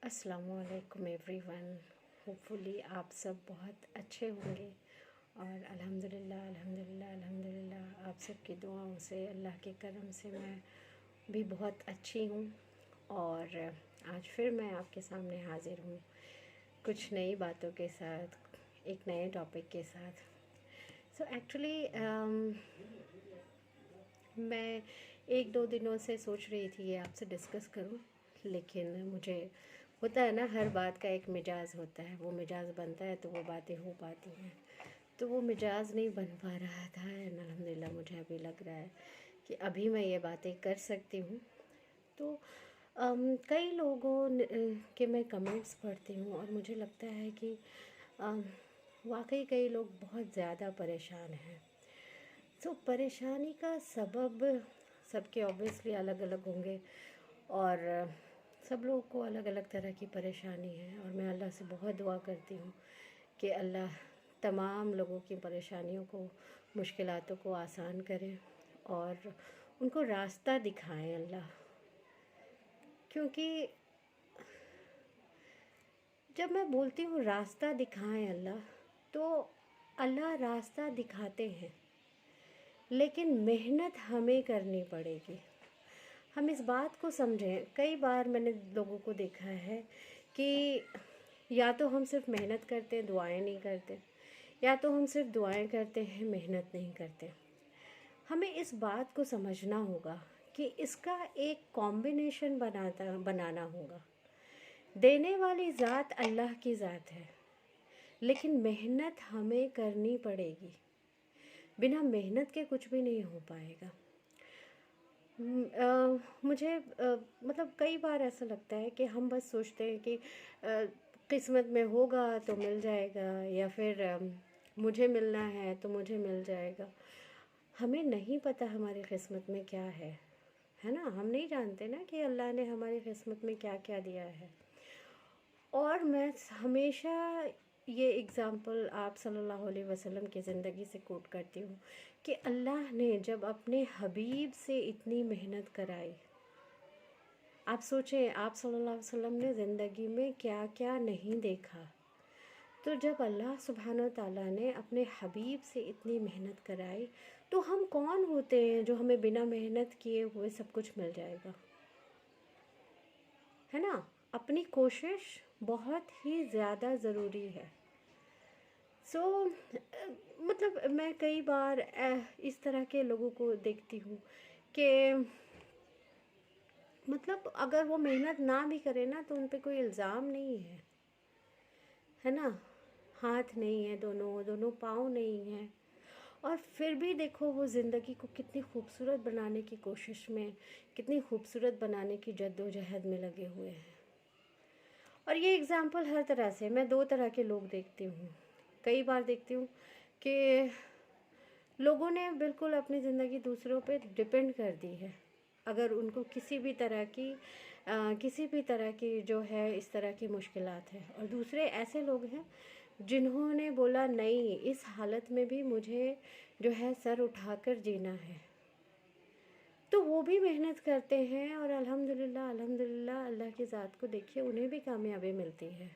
अस्सलामुअलैकुम everyone. Hopefully आप सब बहुत अच्छे होंगे और अल्हम्दुलिल्लाह आप सबकी दुआओं से, अल्लाह के करम से मैं भी बहुत अच्छी हूँ। और आज फिर मैं आपके सामने हाज़िर हूँ कुछ नई बातों के साथ, एक नए टॉपिक के साथ। सो एक्चुअली मैं एक दो दिनों से सोच रही थी ये आपसे डिस्कस करूं, लेकिन मुझे होता है ना, हर बात का एक मिजाज होता है, वो मिजाज बनता है तो वो बातें हो पाती हैं। तो वो मिजाज नहीं बन पा रहा था एंड अल्हम्दुलिल्लाह मुझे अभी लग रहा है कि अभी मैं ये बातें कर सकती हूँ। तो कई लोगों के मैं कमेंट्स पढ़ती हूँ और मुझे लगता है कि वाकई कई लोग बहुत ज़्यादा परेशान हैं। तो परेशानी का सबब सबके ऑब्वियसली अलग अलग होंगे और सब लोगों को अलग अलग तरह की परेशानी है। और मैं अल्लाह से बहुत दुआ करती हूँ कि अल्लाह तमाम लोगों की परेशानियों को, मुश्किलातों को आसान करें और उनको रास्ता दिखाएं अल्लाह। क्योंकि जब मैं बोलती हूँ रास्ता दिखाएं अल्लाह, तो अल्लाह रास्ता दिखाते हैं, लेकिन मेहनत हमें करनी पड़ेगी। हम इस बात को समझें। कई बार मैंने लोगों को देखा है कि या तो हम सिर्फ मेहनत करते हैं, दुआएं नहीं करते, या तो हम सिर्फ दुआएं करते हैं, मेहनत नहीं करते। हमें इस बात को समझना होगा कि इसका एक कॉम्बिनेशन बनाना होगा। देने वाली ज़ात अल्लाह की ज़ात है, लेकिन मेहनत हमें करनी पड़ेगी। बिना मेहनत के कुछ भी नहीं हो पाएगा। मुझे मतलब कई बार ऐसा लगता है कि हम बस सोचते हैं कि किस्मत में होगा तो मिल जाएगा, या फिर मुझे मिलना है तो मुझे मिल जाएगा। हमें नहीं पता हमारी किस्मत में क्या है ना। हम नहीं जानते ना कि अल्लाह ने हमारी किस्मत में क्या क्या दिया है। और मैं हमेशा ये एग्ज़ाम्पल आप सल्लल्लाहु अलैहि वसल्लम की ज़िंदगी से कोट करती हूँ कि अल्लाह ने जब अपने हबीब से इतनी मेहनत कराई, आप सोचें आप सल्लल्लाहु अलैहि वसल्लम ने ज़िंदगी में क्या क्या नहीं देखा। तो जब अल्लाह सुब्हान व तआला ने अपने हबीब से इतनी मेहनत कराई, तो हम कौन होते हैं जो हमें बिना मेहनत किए हुए सब कुछ मिल जाएगा, है ना। अपनी कोशिश बहुत ही ज़्यादा ज़रूरी है। सो मतलब मैं कई बार इस तरह के लोगों को देखती हूँ कि मतलब अगर वो मेहनत ना भी करे ना तो उन पे कोई इल्ज़ाम नहीं है ना। हाथ नहीं है, दोनों दोनों पाँव नहीं है, और फिर भी देखो वो ज़िंदगी को कितनी खूबसूरत बनाने की कोशिश में, कितनी खूबसूरत बनाने की जद्दोजहद में लगे हुए हैं। और ये एग्ज़ाम्पल हर तरह से, मैं दो तरह के लोग देखती हूँ। कई बार देखती हूँ कि लोगों ने बिल्कुल अपनी ज़िंदगी दूसरों पे डिपेंड कर दी है। अगर उनको किसी भी तरह की जो है इस तरह की मुश्किलात है, और दूसरे ऐसे लोग हैं जिन्होंने बोला नहीं, इस हालत में भी मुझे जो है सर उठाकर जीना है। तो वो भी मेहनत करते हैं और अल्हम्दुलिल्लाह अल्लाह की ज़ात को देखिए, उन्हें भी कामयाबी मिलती है।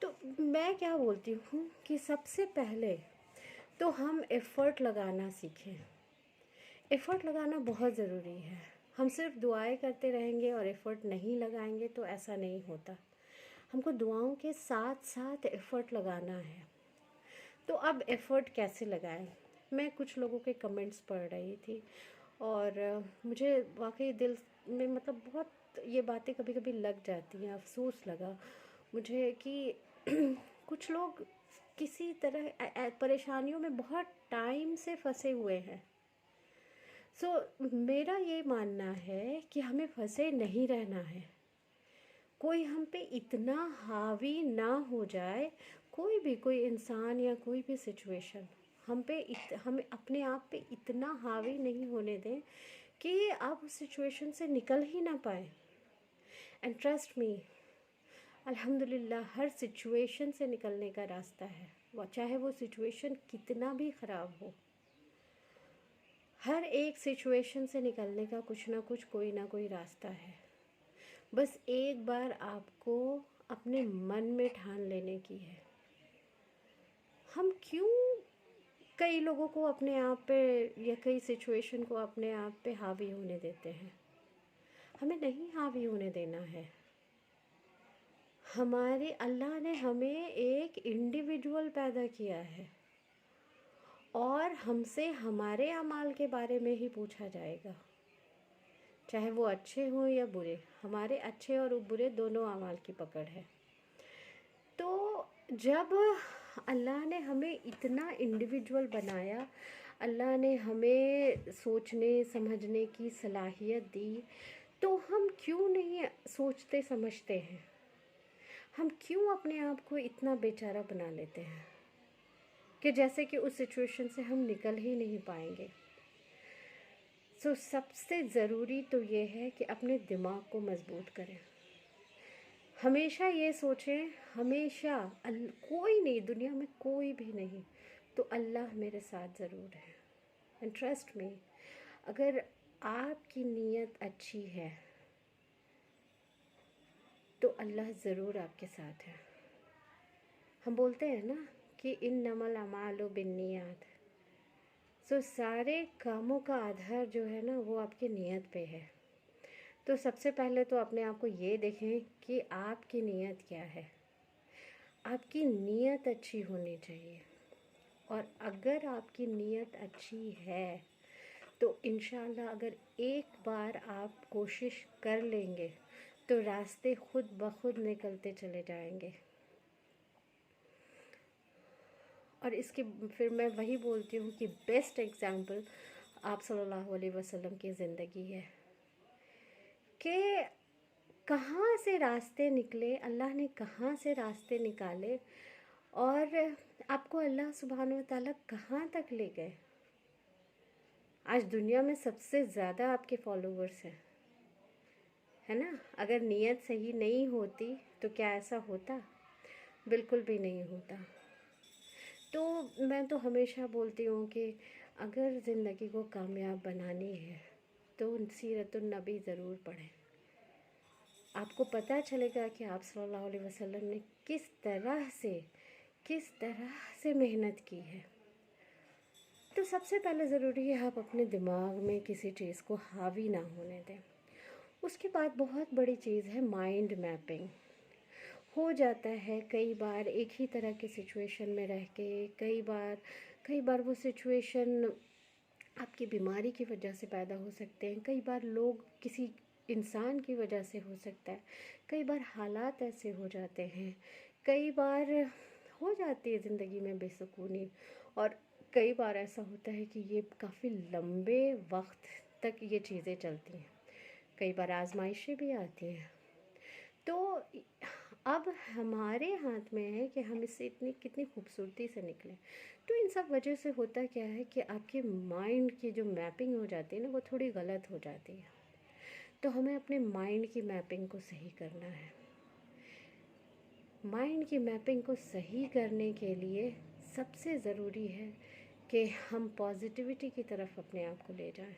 तो मैं क्या बोलती हूँ कि सबसे पहले तो हम एफ़र्ट लगाना सीखें। एफ़र्ट लगाना बहुत ज़रूरी है। हम सिर्फ दुआएं करते रहेंगे और एफ़र्ट नहीं लगाएंगे तो ऐसा नहीं होता। हमको दुआओं के साथ साथ एफ़र्ट लगाना है। तो अब एफ़र्ट कैसे लगाएं? मैं कुछ लोगों के कमेंट्स पढ़ रही थी और मुझे वाकई दिल में मतलब बहुत ये बातें कभी कभी लग जाती हैं। अफसोस लगा मुझे कि कुछ लोग किसी तरह परेशानियों में बहुत टाइम से फंसे हुए हैं। मेरा ये मानना है कि हमें फंसे नहीं रहना है। कोई हम पे इतना हावी ना हो जाए, कोई इंसान या कोई भी सिचुएशन हमें अपने आप पे इतना हावी नहीं होने दें कि आप उस सिचुएशन से निकल ही ना पाए। एंड ट्रस्ट मी, अल्हम्दुलिल्लाह हर सिचुएशन से निकलने का रास्ता है, वो चाहे वो सिचुएशन कितना भी ख़राब हो। हर एक सिचुएशन से निकलने का कुछ ना कुछ कोई ना कोई रास्ता है। बस एक बार आपको अपने मन में ठान लेने की है। हम क्यों कई लोगों को अपने आप पे या कई सिचुएशन को अपने आप पे हावी होने देते हैं? हमें नहीं हावी होने देना है। हमारे अल्लाह ने हमें एक इंडिविजुअल पैदा किया है और हमसे हमारे अमाल के बारे में ही पूछा जाएगा, चाहे वो अच्छे हों या बुरे। हमारे अच्छे और बुरे दोनों अमाल की पकड़ है। तो जब अल्लाह ने हमें इतना इंडिविजुअल बनाया, अल्लाह ने हमें सोचने समझने की सलाहियत दी, तो हम क्यों नहीं सोचते समझते हैं? हम क्यों अपने आप को इतना बेचारा बना लेते हैं कि जैसे कि उस सिचुएशन से हम निकल ही नहीं पाएंगे? सबसे ज़रूरी तो ये है कि अपने दिमाग को मजबूत करें। हमेशा ये सोचें, हमेशा कोई नहीं, दुनिया में कोई भी नहीं तो अल्लाह मेरे साथ ज़रूर है। एंड ट्रस्ट मी, अगर आपकी नीयत अच्छी है तो अल्लाह ज़रूर आपके साथ है। हम बोलते हैं ना कि इन्नमल अमालु बिन्नियात। सारे कामों का आधार जो है ना वो आपकी नीयत पे है। तो सबसे पहले तो अपने आप को ये देखें कि आपकी नीयत क्या है। आपकी नीयत अच्छी होनी चाहिए, और अगर आपकी नीयत अच्छी है तो इंशाल्लाह अगर एक बार आप कोशिश कर लेंगे तो रास्ते खुद ब खुद निकलते चले जाएंगे। और इसके फिर मैं वही बोलती हूँ कि बेस्ट एग्ज़ाम्पल आप सल्लल्लाहु अलैहि वसल्लम की ज़िंदगी है कि कहाँ से रास्ते निकले, अल्लाह ने कहाँ से रास्ते निकाले और आपको अल्लाह सुब्हानहू व तआला कहाँ तक ले गए। आज दुनिया में सबसे ज़्यादा आपके फॉलोवर्स हैं, है ना? अगर नीयत सही नहीं होती तो क्या ऐसा होता? बिल्कुल भी नहीं होता। तो मैं तो हमेशा बोलती हूँ कि अगर ज़िंदगी को कामयाब बनानी है तो सीरतुन नबी ज़रूर पढ़ें। आपको पता चलेगा कि आप सल्लल्लाहु अलैहि वसल्लम ने किस तरह से मेहनत की है। तो सबसे पहले ज़रूरी है आप अपने दिमाग में किसी चीज़ को हावी ना होने दें। उसके बाद बहुत बड़ी चीज़ है माइंड मैपिंग। हो जाता है कई बार एक ही तरह के सिचुएशन में रह के, कई बार वो सिचुएशन आपकी बीमारी की वजह से पैदा हो सकते हैं, कई बार लोग किसी इंसान की वजह से हो सकता है, कई बार हालात ऐसे हो जाते हैं, कई बार हो जाती है ज़िंदगी में बेसुकूनी, और कई बार ऐसा होता है कि ये काफ़ी लंबे वक्त तक ये चीज़ें चलती हैं, कई बार आजमाइशें भी आती हैं। तो अब हमारे हाथ में है कि हम इससे कितनी खूबसूरती से निकलें। तो इन सब वजह से होता क्या है कि आपके माइंड की जो मैपिंग हो जाती है ना वो थोड़ी गलत हो जाती है। तो हमें अपने माइंड की मैपिंग को सही करना है। माइंड की मैपिंग को सही करने के लिए सबसे ज़रूरी है कि हम पॉजिटिविटी की तरफ अपने आप को ले जाएं।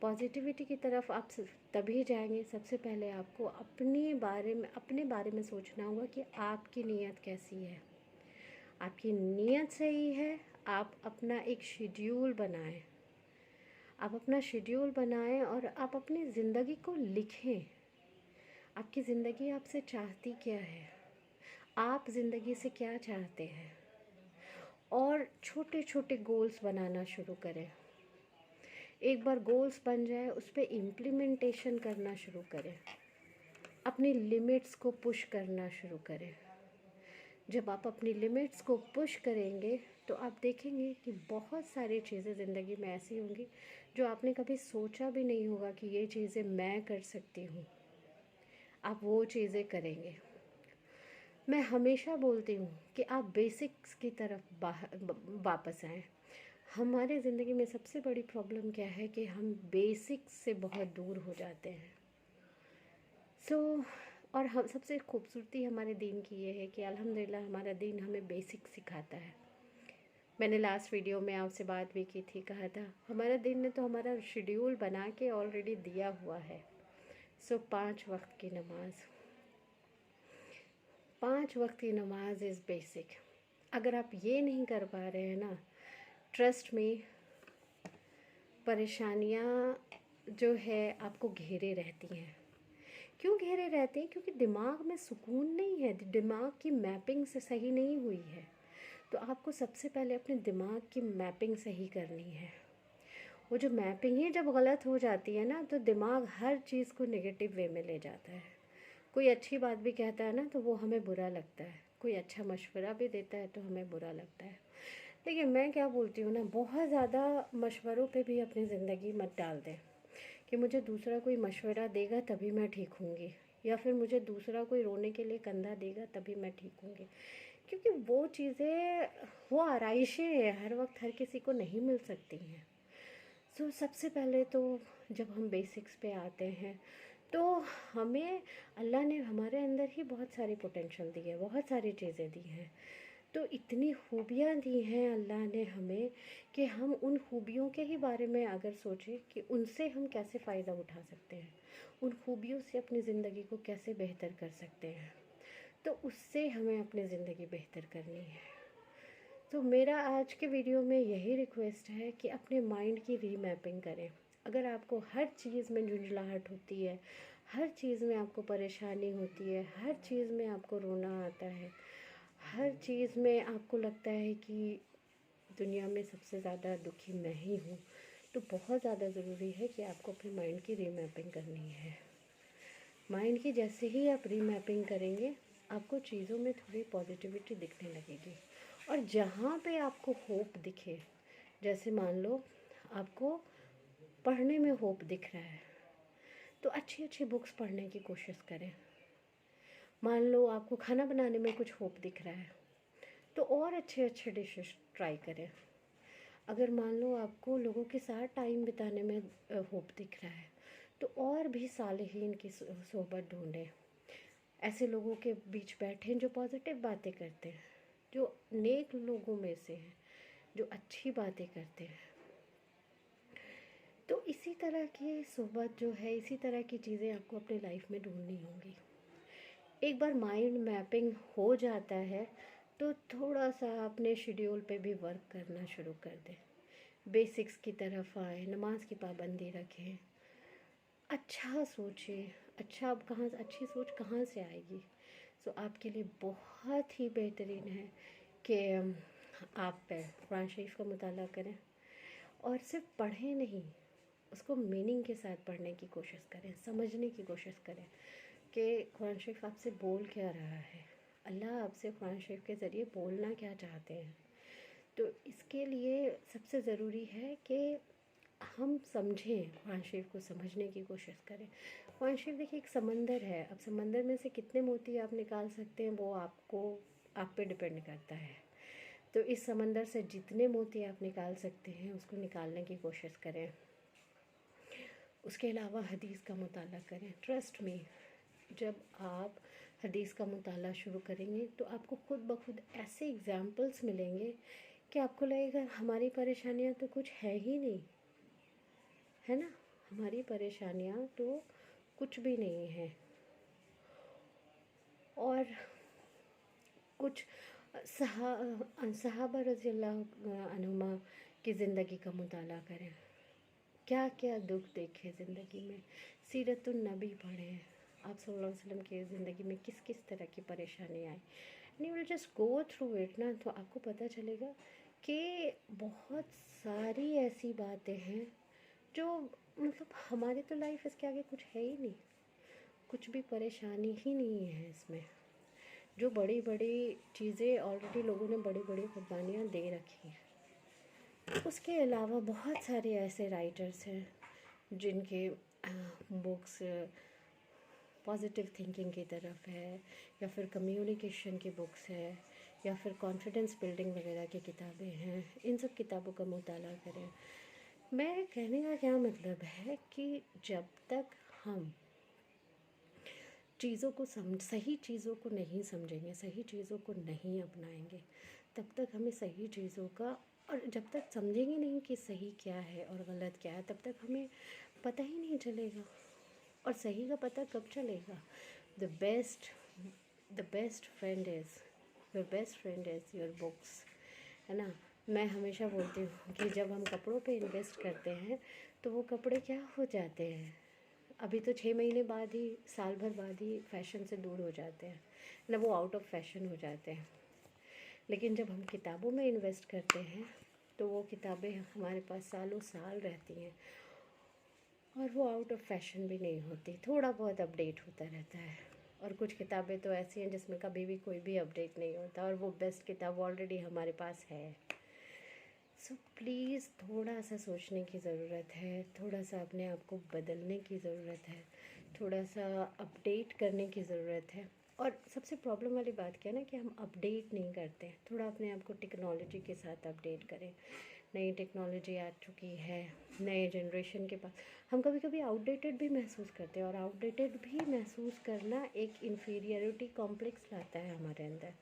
पॉजिटिविटी की तरफ आप तभी जाएंगे, सबसे पहले आपको अपने बारे में सोचना होगा कि आपकी नीयत कैसी है। आपकी नीयत सही है, आप अपना एक शेड्यूल बनाएं। आप अपना शेड्यूल बनाएं और आप अपनी ज़िंदगी को लिखें। आपकी ज़िंदगी आपसे चाहती क्या है, आप ज़िंदगी से क्या चाहते हैं, और छोटे छोटे गोल्स बनाना शुरू करें। एक बार गोल्स बन जाए उस पर इम्प्लीमेंटेशन करना शुरू करें, अपनी लिमिट्स को पुश करना शुरू करें। जब आप अपनी लिमिट्स को पुश करेंगे तो आप देखेंगे कि बहुत सारी चीज़ें ज़िंदगी में ऐसी होंगी जो आपने कभी सोचा भी नहीं होगा कि ये चीज़ें मैं कर सकती हूँ, आप वो चीज़ें करेंगे। मैं हमेशा बोलती हूँ कि आप बेसिक्स की तरफ वापस आएँ। हमारे ज़िंदगी में सबसे बड़ी प्रॉब्लम क्या है कि हम बेसिक्स से बहुत दूर हो जाते हैं। और हम सबसे खूबसूरती हमारे दीन की ये है कि अल्हम्दुलिल्लाह हमारा दीन हमें बेसिक सिखाता है। मैंने लास्ट वीडियो में आपसे बात भी की थी, कहा था हमारा दीन ने तो हमारा शेड्यूल बना के ऑलरेडी दिया हुआ है। सो 5 वक्त की नमाज, 5 वक्त की नमाज इज़ बेसिक। अगर आप ये नहीं कर पा रहे हैं ना, ट्रस्ट में परेशानियाँ जो है आपको घेरे रहती हैं। क्यों घेरे रहते हैं? क्योंकि दिमाग में सुकून नहीं है, दिमाग की मैपिंग से सही नहीं हुई है। तो आपको सबसे पहले अपने दिमाग की मैपिंग सही करनी है। वो जो मैपिंग है जब गलत हो जाती है ना, तो दिमाग हर चीज़ को नेगेटिव वे में ले जाता है। कोई अच्छी बात भी कहता है ना तो वो हमें बुरा लगता है, कोई अच्छा मशवरा भी देता है तो हमें बुरा लगता है। देखिए मैं क्या बोलती हूँ ना, बहुत ज़्यादा मशवरों पे भी अपनी ज़िंदगी मत डाल दें कि मुझे दूसरा कोई मशवरा देगा तभी मैं ठीक होंगी, या फिर मुझे दूसरा कोई रोने के लिए कंधा देगा तभी मैं ठीक होंगी। क्योंकि वो चीज़ें, वो आराइशें हैं, हर वक्त हर किसी को नहीं मिल सकती हैं। सो सबसे पहले तो जब हम बेसिक्स पे आते हैं तो हमें अल्लाह ने हमारे अंदर ही बहुत सारी पोटेंशियल दी है, बहुत सारी चीज़ें दी हैं। तो इतनी खूबियाँ दी हैं अल्लाह ने हमें कि हम उन खूबियों के ही बारे में अगर सोचें कि उनसे हम कैसे फ़ायदा उठा सकते हैं, उन खूबियों से अपनी ज़िंदगी को कैसे बेहतर कर सकते हैं, तो उससे हमें अपनी ज़िंदगी बेहतर करनी है। तो मेरा आज के वीडियो में यही रिक्वेस्ट है कि अपने माइंड की रीमैपिंग करें। अगर आपको हर चीज़ में झुंझलाहट होती है, हर चीज़ में आपको परेशानी होती है, हर चीज़ में आपको रोना आता है, हर चीज़ में आपको लगता है कि दुनिया में सबसे ज़्यादा दुखी मैं ही हूँ, तो बहुत ज़्यादा ज़रूरी है कि आपको अपने माइंड की रीमैपिंग करनी है। माइंड की जैसे ही आप रीमैपिंग करेंगे, आपको चीज़ों में थोड़ी पॉजिटिविटी दिखने लगेगी। और जहाँ पे आपको होप दिखे, जैसे मान लो आपको पढ़ने में होप दिख रहा है, तो अच्छी अच्छी बुक्स पढ़ने की कोशिश करें। मान लो आपको खाना बनाने में कुछ होप दिख रहा है, तो और अच्छे अच्छे डिशेस ट्राई करें। अगर मान लो आपको लोगों के साथ टाइम बिताने में होप दिख रहा है, तो और भी सालेहीन की सोहबत ढूंढें। ऐसे लोगों के बीच बैठें जो पॉजिटिव बातें करते हैं, जो नेक लोगों में से हैं, जो अच्छी बातें करते हैं। तो इसी तरह की सोहबत जो है, इसी तरह की चीज़ें आपको अपनी लाइफ में ढूंढनी होंगी। एक बार माइंड मैपिंग हो जाता है तो थोड़ा सा अपने शेड्यूल पे भी वर्क करना शुरू कर दें। बेसिक्स की तरफ आए, नमाज की पाबंदी रखें, अच्छा सोचें। अच्छा, अब कहाँ अच्छी सोच कहाँ से आएगी? सो आपके लिए बहुत ही बेहतरीन है कि आप कुरान शरीफ का मुताला करें, और सिर्फ पढ़ें नहीं, उसको मीनिंग के साथ पढ़ने की कोशिश करें, समझने की कोशिश करें कि कुरान शरीफ आपसे बोल क्या रहा है, अल्लाह आपसे कुरान शरीफ के ज़रिए बोलना क्या चाहते हैं। तो इसके लिए सबसे ज़रूरी है कि हम समझें, कुरान शरीफ को समझने की कोशिश करें। कुरान शरीफ देखिए एक समंदर है, अब समंदर में से कितने मोती आप निकाल सकते हैं वो आप पे डिपेंड करता है। तो इस समंदर से जितने मोती आप निकाल सकते हैं उसको निकालने की कोशिश करें। उसके अलावा हदीस का मुताला करें। ट्रस्ट में, जब आप हदीस का मुताला शुरू करेंगे तो आपको खुद ब खुद ऐसे एग्ज़ाम्पल्स मिलेंगे कि आपको लगेगा हमारी परेशानियां तो कुछ है ही नहीं, है ना, हमारी परेशानियां तो कुछ भी नहीं है। और कुछ सहाबा रज़ी अल्लाह अन्हुमा की ज़िंदगी का मुताला करें, क्या क्या दुख देखे ज़िंदगी में, सीरतुन नबी पढ़ें, आप सल्लल्लाहु अलैहि वसल्लम की ज़िंदगी में किस किस तरह की परेशानी आई। And you will just go through it ना, तो आपको पता चलेगा कि बहुत सारी ऐसी बातें हैं जो, मतलब हमारी तो लाइफ इसके आगे कुछ है ही नहीं, कुछ भी परेशानी ही नहीं है इसमें। जो बड़ी बड़ी चीज़ें ऑलरेडी लोगों ने बड़ी बड़ी कुर्बानियाँ दे रखी हैं। उसके अलावा बहुत सारे ऐसे राइटर्स हैं जिनके बुक्स पॉजिटिव थिंकिंग की तरफ है, या फिर कम्युनिकेशन की बुक्स है, या फिर कॉन्फिडेंस बिल्डिंग वगैरह की किताबें हैं। इन सब किताबों का मुताला करें। मैं कहने का क्या मतलब है कि जब तक हम चीज़ों को सही चीज़ों को नहीं समझेंगे, सही चीज़ों को नहीं अपनाएंगे, तब तक हमें सही चीज़ों का, और जब तक समझेंगे नहीं कि सही क्या है और गलत क्या है, तब तक हमें पता ही नहीं चलेगा। और सही का पता कब चलेगा? The best friend is your books, है ना। मैं हमेशा बोलती हूँ कि जब हम कपड़ों पे इन्वेस्ट करते हैं तो वो कपड़े क्या हो जाते हैं, अभी तो 6 महीने बाद ही, साल भर बाद ही फैशन से दूर हो जाते हैं ना, वो आउट ऑफ फैशन हो जाते हैं। लेकिन जब हम किताबों में इन्वेस्ट करते हैं तो वो किताबें हमारे पास सालों साल रहती हैं और वो आउट ऑफ फैशन भी नहीं होती, थोड़ा बहुत अपडेट होता रहता है। और कुछ किताबें तो ऐसी हैं जिसमें कभी भी कोई भी अपडेट नहीं होता और वो बेस्ट किताब ऑलरेडी हमारे पास है। सो प्लीज़ थोड़ा सा सोचने की ज़रूरत है, थोड़ा सा अपने आप को बदलने की ज़रूरत है, थोड़ा सा अपडेट करने की ज़रूरत है। और सबसे प्रॉब्लम वाली बात क्या है ना कि हम अपडेट नहीं करते हैं, थोड़ा अपने आप को टेक्नोलॉजी के साथ अपडेट करें। नई टेक्नोलॉजी आ चुकी है, नए जनरेशन के पास हम कभी कभी आउटडेटेड भी महसूस करते हैं और आउटडेटेड भी महसूस करना एक इन्फीरियरिटी कॉम्प्लेक्स लाता है हमारे अंदर,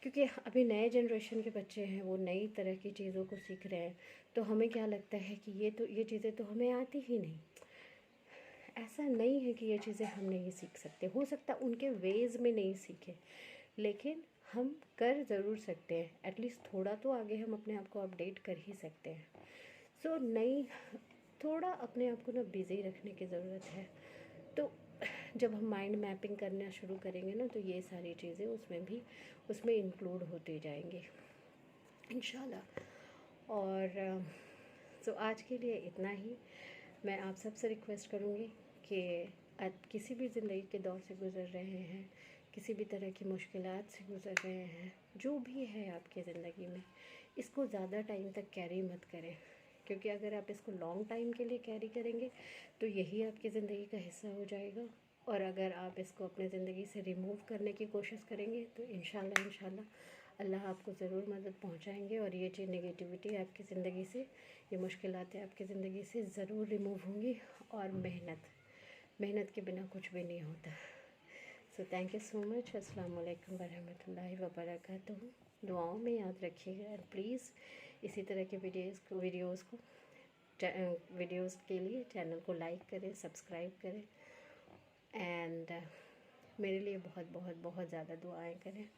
क्योंकि अभी नए जनरेशन के बच्चे हैं, वो नई तरह की चीज़ों को सीख रहे हैं। तो हमें क्या लगता है कि ये चीज़ें तो हमें आती ही नहीं। ऐसा नहीं है कि ये चीज़ें हम नहीं सीख सकते, हो सकता है उनके वेज़ में नहीं सीखे, लेकिन हम कर ज़रूर सकते हैं। एटलीस्ट थोड़ा तो आगे हम अपने आप को अपडेट कर ही सकते हैं। सो नई थोड़ा अपने आप को ना बिज़ी रखने की ज़रूरत है। तो जब हम माइंड मैपिंग करना शुरू करेंगे ना तो ये सारी चीज़ें उसमें इंक्लूड होती जाएंगी इंशाल्लाह। और तो आज के लिए इतना ही। मैं आप सबसे रिक्वेस्ट करूँगी कि आप किसी भी ज़िंदगी के दौर से गुज़र रहे हैं, किसी भी तरह की मुश्किलात से गुज़र रहे हैं, जो भी है आपकी ज़िंदगी में, इसको ज़्यादा टाइम तक कैरी मत करें, क्योंकि अगर आप इसको लॉन्ग टाइम के लिए कैरी करेंगे तो यही आपकी ज़िंदगी का हिस्सा हो जाएगा। और अगर आप इसको अपनी ज़िंदगी से रिमूव करने की कोशिश करेंगे तो इंशाल्लाह अल्लाह आपको ज़रूर मदद पहुंचाएंगे और ये चीज़ नेगेटिविटी आपकी ज़िंदगी से, ये मुश्किलातें आपकी ज़िंदगी से ज़रूर रिमूव होंगी। और मेहनत के बिना कुछ भी नहीं होता। So thank you so much. अस्सलाम वालेकुम वरहमतुल्लाहि वबरकातुहू। दुआओं में याद रखिएगा एंड प्लीज़ इसी तरह के वीडियोज़ के लिए चैनल को लाइक करें, सब्सक्राइब करें एंड मेरे लिए बहुत बहुत बहुत ज़्यादा दुआएं करें।